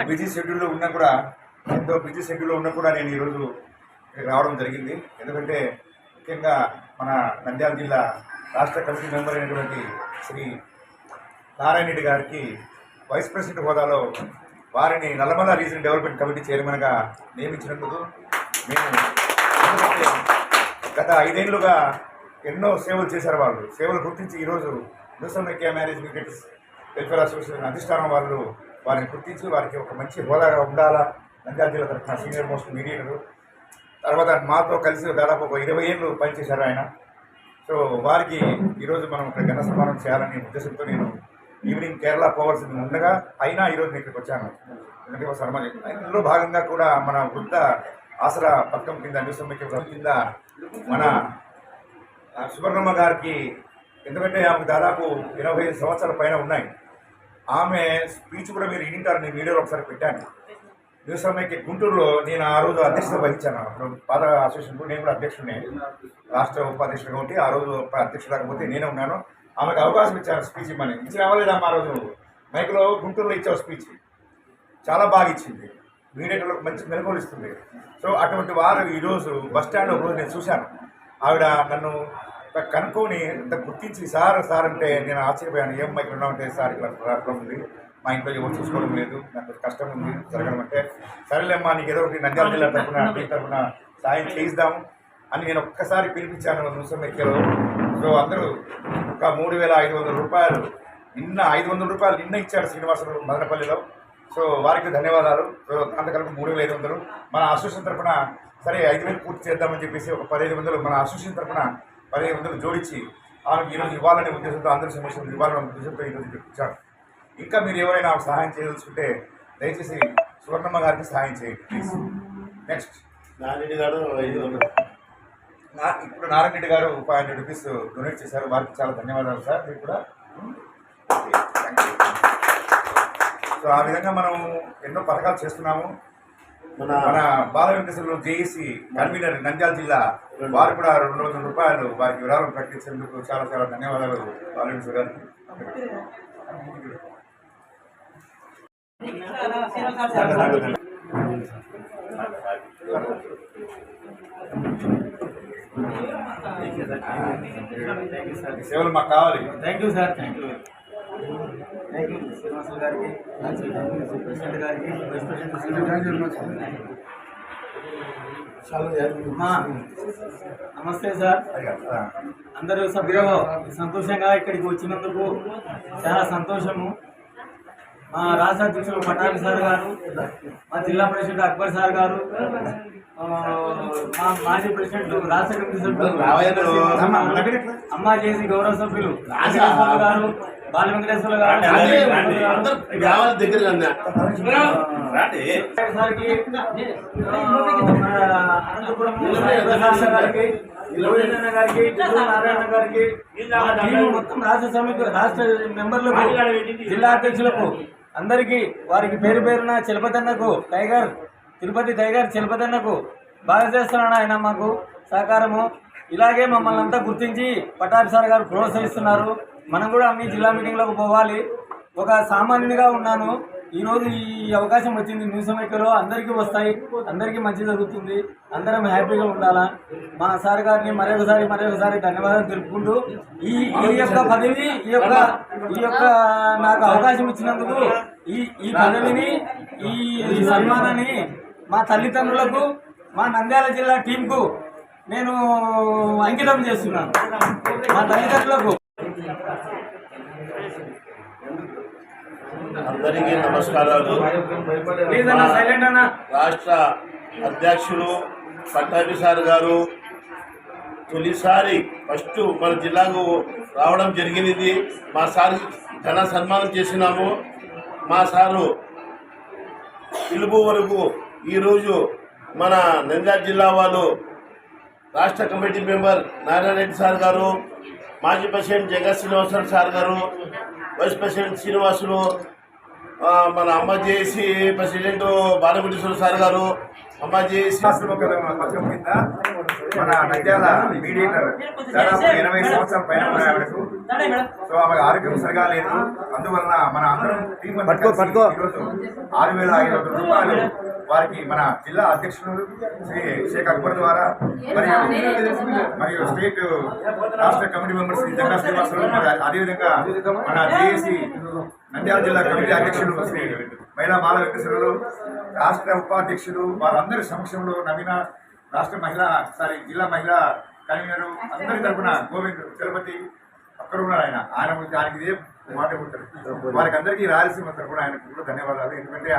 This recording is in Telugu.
బిజీ షెడ్యూల్లో ఉన్నా కూడా నేను ఈరోజు ఇక్కడికి రావడం జరిగింది. ఎందుకంటే ముఖ్యంగా మన నంద్యాల జిల్లా రాష్ట్ర కమిటీ మెంబర్ అయినటువంటి శ్రీ నారాయణ రెడ్డి గారికి వైస్ ప్రెసిడెంట్ హోదాలో వారిని నల్లమల రీజనల్ డెవలప్మెంట్ కమిటీ చైర్మన్గా నియమించినందుకు మేము గత 5 ఏళ్లుగా ఎన్నో సేవలు చేశారు. వాళ్ళు సేవలు గుర్తించి ఈరోజు న్యూసమైక్య మ్యారేజ్ క్రికెట్స్ వెల్ఫేర్ అసోసియేషన్ అధిష్టానం వాళ్ళు వారిని గుర్తించి వారికి ఒక మంచి హోదాగా ఉండాలా, నంద్యాల జిల్లా తరఫున సీనియర్ మోస్ట్ మీడియేటర్, తర్వాత మాతో కలిసి దాదాపు ఒక 20 ఏళ్ళు పనిచేశారు ఆయన. సో వారికి ఈరోజు మనం ఇక్కడ ఘన సన్మానం చేయాలనే ఉద్దేశంతో నేను ఈవినింగ్ కేరళ పోవాల్సింది ఉండగా అయినా ఈరోజు నేను ఇక్కడికి వచ్చాను. ఎందుకంటే ఒక సన్మానం ఇందులో భాగంగా కూడా మన వృద్ధ ఆసరా పథకం కింద న్యూసమైక్య కింద మన సువర్ణమ్మ గారికి, ఎందుకంటే ఆమెకు దాదాపు 25 సంవత్సరాల పైన ఉన్నాయి. ఆమె స్పీచ్ కూడా మీరు వింటారు, నేను వీడియోలో ఒకసారి పెట్టాను. న్యూసమైక్య గుంటూరులో నేను ఆ రోజు అధ్యక్షత వహించాను. పాత అసోసియేషన్ నేను కూడా అధ్యక్షుడిని, రాష్ట్ర ఉపాధ్యక్షుడు కాబట్టి ఆ రోజు అధ్యక్షుడు కాకపోతే నేనే ఉన్నాను. ఆమెకు అవకాశం ఇచ్చాను స్పీచ్ ఇవ్వమని. ఇచ్చి రావలేదమ్మా ఆ రోజు మైక్లో గుంటూరులో ఇచ్చావు స్పీచ్, చాలా బాగా ఇచ్చింది, మీడియేటర్లకు మంచి మెలకువలు ఇస్తుంది. సో అటువంటి వారు ఈరోజు బస్ స్టాండ్లో రోజు నేను చూశాను. ఆవిడ నన్ను కనుక్కొని గుర్తించి సార్ అంటే నేను ఆశ్చర్యపోయాను. ఏం ఇక్కడ ఉన్నామంటే సార్ ఇక్కడ ప్రాబ్లం ఉంది, మా ఇంట్లో ఎవరు చూసుకోవడం లేదు, నాకు కష్టం ఉంది జరగడం అంటే, సరేలేమ్మా నీకు ఏదో ఒకటి నంద్యాల జిల్లా తరఫున సాయం చేయిద్దాం అని నేను ఒక్కసారి పిలిపించాను న్యూసమైక్యలో. సో అందరూ ఒక 3,500 రూపాయలు నిన్న 500 రూపాయలు నిన్న ఇచ్చారు శ్రీనివాసులు మదనపల్లిలో. సో వారికి ధన్యవాదాలు. సో అంతకరకు 3,500 మన అసోసియేషన్ తరఫున సరే 5,000 పూర్తి చేద్దామని చెప్పేసి ఒక 1,500 మన అసోసియేషన్ తరఫున 1,500 జోడించి ఆమెకు ఈరోజు ఇవ్వాలనే ఉద్దేశంతో, అందరి సమస్యలు ఇవ్వాలనే ఉద్దేశంతో ఈరోజు ఇచ్చాను. ఇంకా మీరు ఎవరైనా సహాయం చేయదలుచుకుంటే దయచేసి సువర్ణమ్మ గారికి సహాయం చేయండి ప్లీజ్. నెక్స్ట్ నారాయణ గారు 500, ఇప్పుడు నారాయణ రెడ్డి గారు 500 రూపీస్ డొనేట్ చేశారు. వారికి చాలా ధన్యవాదాలు సార్. మీకు కూడా సో ఆ విధంగా మనం ఎన్నో పథకాలు చేస్తున్నాము. మన బాల వెంకటేశ్వరులు జేఏసీ కన్వీనర్ నంద్యాల జిల్లా వారు కూడా 200 రూపాయలు వారికి విరాళం ప్రకటించేందుకు చాలా చాలా ధన్యవాదాలు బాల వెంకటేశ్వర గారికి. సేవలు మాకు కావాలి. Thank you sir, thank you Srinivasulu గారికి, ప్రెసిడెంట్ గారికి, వైస్ ప్రెసిడెంట్. నమస్తే సార్. అందరూ సభ్యులు సంతోషంగా ఇక్కడికి వచ్చినందుకు చాలా సంతోషము. మా రాష్ట్ర అధ్యక్షులు పటాలి సార్ గారు, మా జిల్లా ప్రెసిడెంట్ అక్బర్ సార్ గారు, మా మాజీ ప్రెసిడెంట్ రాష్ట్ర కమిటీ సభ్యులు అమ్మా చేసి గౌరవ సభ్యులు గారు, బాల వెంకటేశ్వర గారు, అనంతపురం గారికి, గారికి, నారాయణ గారికి, మొత్తం రాష్ట్ర సమితి రాష్ట్ర మెంబర్లకు, జిల్లా అధ్యక్షులకు అందరికీ వారికి పేరు పేరున చలపతన్నకు తిరుపతి టైగర్ చలపతన్నకు బాగా చేస్తున్నాడు ఆయన మాకు సహకారము. ఇలాగే మమ్మల్ని అంతా గుర్తించి పటారి సార్ గారు ప్రోత్సహిస్తున్నారు. మనం కూడా అన్ని జిల్లా మీటింగ్లకు పోవాలి. ఒక సామాన్యునిగా ఉన్నాను, ఈరోజు ఈ అవకాశం వచ్చింది న్యూసమైక్యలో. అందరికీ వస్తాయి, అందరికీ మంచి జరుగుతుంది, అందరం హ్యాపీగా ఉండాలా. మా సార్ గారిని మరొకసారి ధన్యవాదాలు తెలుపుకుంటూ ఈ యొక్క పదవి ఈ యొక్క నాకు అవకాశం ఇచ్చినందుకు ఈ పదవిని ఈ సన్మానాన్ని మా తల్లిదండ్రులకు, మా నంద్యాల జిల్లా టీంకు నేను అంకితం చేస్తున్నాను. మా తల్లిదండ్రులకు అందరికీ నమస్కారాలు. రాష్ట్ర అధ్యక్షులు పట్టాభి సార్ గారు తొలిసారి ఫస్ట్ మన జిల్లాకు రావడం జరిగినది. మా సార్ ఘన సన్మానం చేసినాము. మా సారు పిలుపు వరకు ఈరోజు మన నంద్యాల జిల్లా వాళ్ళు రాష్ట్ర committee member Narayana Reddy sir గారు, మాజీ ప్రెసిడెంట్ జగత్ శ్రీనివాసరావు సార్ గారు, వైస్ ప్రెసిడెంట్ శ్రీనివాసులు, మన అమ్మ జేఏసీ ప్రెసిడెంట్ బాలగుండేశ్వర సార్ గారు, అమ్మ జేఏసీ పథకం కింద మన నంద్యాల మీడియేటర్ దాదాపు 80 సంవత్సరాల పైన సో ఆమె ఆరోగ్యం సరిగా లేదు. అందువలన మన అందరం టీం అంతా కలిసి ఈరోజు 6,500 రూపాయలు వారికి మన జిల్లా అధ్యక్షులు శ్రీ షేక్ అక్బర్ ద్వారా మరియు స్టేట్ రాష్ట్ర కమిటీ మెంబర్స్ జెండా శ్రీనివాసరావు, అదేవిధంగా మన జేఏసీ నంద్యాల జిల్లా కమిటీ అధ్యక్షులు శ్రీ మహిళా మాల వెంకటేశ్వరరావు, రాష్ట్ర ఉపాధ్యక్షులు వారందరి సమక్షంలో నవీన రాష్ట్ర జిల్లా మహిళా కన్వీనరు అందరి తరఫున గోవింద్ తిరుపతి అక్కడ ఉన్నారు. ఆయనకి ఇదే మాట ఉంటారు. వారికి అందరికీ రాయలసీమ తరఫున ఆయనకు కూడా ధన్యవాదాలు. ఎందుకంటే